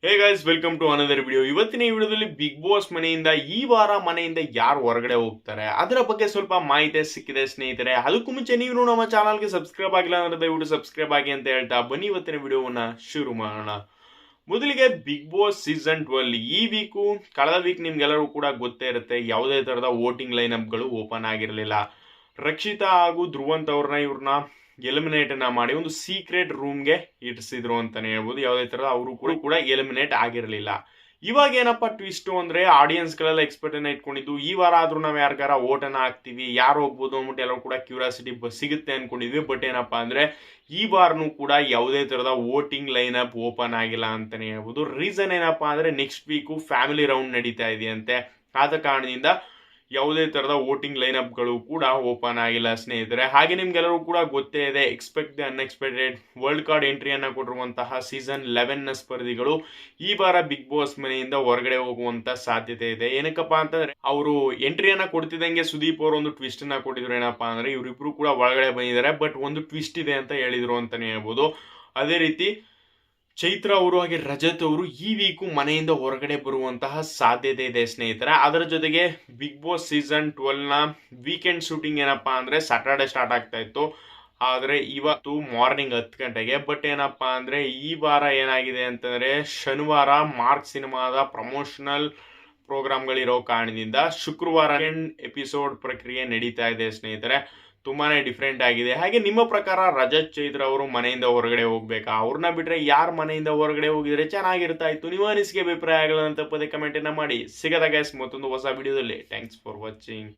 Hey guys, welcome to another video. ಇವತ್ತಿನ ಈ ವಿಡಿಯೋದಲ್ಲಿ ಬಿಗ್ ಬಾಸ್ ಮನೆಯಿಂದ ಈ ವಾರ ಮನೆಯಿಂದ ಯಾರು ಹೊರಗಡೆ ಹೋಗ್ತಾರೆ ಅದರ ಬಗ್ಗೆ ಸ್ವಲ್ಪ ಮಾಹಿತಿ ಸಿಕ್ಕಿದೆ ಸ್ನೇಹಿತರೆ. ಅದಕ್ಕೂ ಮುಂಚೆ ನೀವು ನಮ್ಮ ಚಾನಲ್ಗೆ ಸಬ್ಸ್ಕ್ರೈಬ್ ಆಗಿಲ್ಲ ಅಂದ್ರೆ ದಯವಿಟ್ಟು ಸಬ್ಸ್ಕ್ರೈಬ್ ಆಗಿ ಅಂತ ಹೇಳ್ತಾ ಬನ್ನಿ ಇವತ್ತಿನ ವಿಡಿಯೋವನ್ನ ಶುರು ಮಾಡೋಣ. ಮೊದಲಿಗೆ ಬಿಗ್ ಬಾಸ್ ಸೀಸನ್ 12 ಈ ವೀಕು ಕಳೆದ ವೀಕ್ ನಿಮ್ಗೆಲ್ಲರೂ ಕೂಡ ಗೊತ್ತೇ ಇರುತ್ತೆ, ಯಾವುದೇ ತರಹದ ವೋಟಿಂಗ್ ಲೈನ್ ಅಪ್ಗಳು ಓಪನ್ ಆಗಿರಲಿಲ್ಲ. ರಕ್ಷಿತಾ ಹಾಗೂ ಧ್ರುವಂತ್ ಇವ್ರನ್ನ ಎಲಿಮಿನೇಟ್ ಮಾಡಿ ಒಂದು ಸೀಕ್ರೆಟ್ ರೂಮ್ಗೆ ಇರಿಸಿದ್ರು ಅಂತಾನೆ ಹೇಳ್ಬೋದು. ಯಾವುದೇ ತರ ಅವರು ಕೂಡ ಎಲಿಮಿನೇಟ್ ಆಗಿರಲಿಲ್ಲ. ಇವಾಗ ಏನಪ್ಪ ಟ್ವಿಸ್ಟ್ ಅಂದ್ರೆ ಆಡಿಯನ್ಸ್ ಗಳೆಲ್ಲ ಎಕ್ಸ್ಪೆಕ್ಟ್ ಇಟ್ಕೊಂಡಿದ್ದು ಈ ವಾರ ಆದ್ರೂ ನಾವು ಯಾರಿಗಾರ ಓಟನ್ನ ಹಾಕ್ತಿವಿ, ಯಾರು ಹೋಗ್ಬೋದು ಅಂದ್ಬಿಟ್ಟು ಎಲ್ಲರೂ ಕೂಡ ಕ್ಯೂರಿಯಾಸಿಟಿ ಸಿಗುತ್ತೆ ಅನ್ಕೊಂಡಿದ್ವಿ. ಬಟ್ ಏನಪ್ಪಾ ಅಂದ್ರೆ ಈ ವಾರನೂ ಕೂಡ ಯಾವುದೇ ತರದ ವೋಟಿಂಗ್ ಲೈನ್ ಅಪ್ ಓಪನ್ ಆಗಿಲ್ಲ ಅಂತಾನೆ ಹೇಳ್ಬೋದು. ರೀಸನ್ ಏನಪ್ಪಾ ಅಂದ್ರೆ ನೆಕ್ಸ್ಟ್ ವೀಕು ಫ್ಯಾಮಿಲಿ ರೌಂಡ್ ನಡೀತಾ ಇದೆಯಂತೆ. ಆದ ಕಾರಣದಿಂದ ಯಾವುದೇ ತರದ ವೋಟಿಂಗ್ ಲೈನ್ ಅಪ್ಗಳು ಕೂಡ ಓಪನ್ ಆಗಿಲ್ಲ ಸ್ನೇಹಿತರೆ. ಹಾಗೆ ನಿಮ್ಗೆಲ್ಲರೂ ಕೂಡ ಗೊತ್ತೇ ಇದೆ, expect the unexpected wild card ಎಂಟ್ರಿಯನ್ನ ಕೊಟ್ಟಿರುವಂತಹ ಸೀಸನ್ 11ನ ಸ್ಪರ್ಧಿಗಳು ಈ ವಾರ ಬಿಗ್ ಬಾಸ್ ಮನೆಯಿಂದ ಹೊರಗಡೆ ಹೋಗುವಂತ ಸಾಧ್ಯತೆ ಇದೆ. ಏನಕ್ಕಪ್ಪ ಅಂತಂದ್ರೆ ಅವರು ಎಂಟ್ರಿಯನ್ನ ಕೊಡ್ತಿದ್ದಂಗೆ ಸುದೀಪ್ ಅವರು ಒಂದು ಟ್ವಿಸ್ಟ್ ಅನ್ನ ಕೊಟ್ಟಿದ್ರು. ಏನಪ್ಪಾ ಅಂದ್ರೆ ಇವರಿಬ್ರು ಕೂಡ ಒಳಗಡೆ ಬಂದಿದ್ದಾರೆ, ಬಟ್ ಒಂದು ಟ್ವಿಸ್ಟ್ ಇದೆ ಅಂತ ಹೇಳಿದ್ರು ಅಂತಾನೆ ಹೇಳ್ಬೋದು. ಅದೇ ರೀತಿ ಚೈತ್ರ ಅವರು ಹಾಗೆ ರಜತ್ ಅವರು ಈ ವೀಕು ಮನೆಯಿಂದ ಹೊರಗಡೆ ಬರುವಂತಹ ಸಾಧ್ಯತೆ ಇದೆ ಸ್ನೇಹಿತರೆ. ಅದರ ಜೊತೆಗೆ ಬಿಗ್ ಬಾಸ್ ಸೀಸನ್ 12ನ ವೀಕೆಂಡ್ ಶೂಟಿಂಗ್ ಏನಪ್ಪಾ ಅಂದ್ರೆ ಸ್ಯಾಟರ್ಡೆ ಸ್ಟಾರ್ಟ್ ಆಗ್ತಾ ಇತ್ತು, ಆದ್ರೆ ಇವತ್ತು ಮಾರ್ನಿಂಗ್ 10 ಗಂಟೆಗೆ. ಬಟ್ ಏನಪ್ಪಾ ಅಂದ್ರೆ ಈ ವಾರ ಏನಾಗಿದೆ ಅಂತಂದ್ರೆ ಶನಿವಾರ ಮಾರ್ಕ್ ಸಿನಿಮಾದ ಪ್ರಮೋಷನಲ್ ಪ್ರೋಗ್ರಾಮ್ಗಳಿರೋ ಕಾರಣದಿಂದ ಶುಕ್ರವಾರ ಎಪಿಸೋಡ್ ಪ್ರಕ್ರಿಯೆ ನಡೀತಾ ಇದೆ ಸ್ನೇಹಿತರೆ. ತುಂಬಾನೇ ಡಿಫ್ರೆಂಟ್ ಆಗಿದೆ. ಹಾಗೆ ನಿಮ್ಮ ಪ್ರಕಾರ ರಜತ್ ಚೈತ್ರ ಅವರು ಮನೆಯಿಂದ ಹೊರಗಡೆ ಹೋಗ್ಬೇಕಾ? ಅವ್ರನ್ನ ಬಿಟ್ರೆ ಯಾರು ಮನೆಯಿಂದ ಹೊರಗಡೆ ಹೋಗಿದ್ರೆ ಚೆನ್ನಾಗಿರ್ತಾ ಇತ್ತು? ನಿಮ್ಮ ಅನಿಸಿಕೆ ಅಭಿಪ್ರಾಯಗಳನ್ನು ತಪ್ಪದೆ ಕಮೆಂಟ್ ಮಾಡಿ. ಸಿಗದ ಗೈಸ್ ಮತ್ತೊಂದು ಹೊಸ ವಿಡಿಯೋದಲ್ಲಿ. Thanks for watching.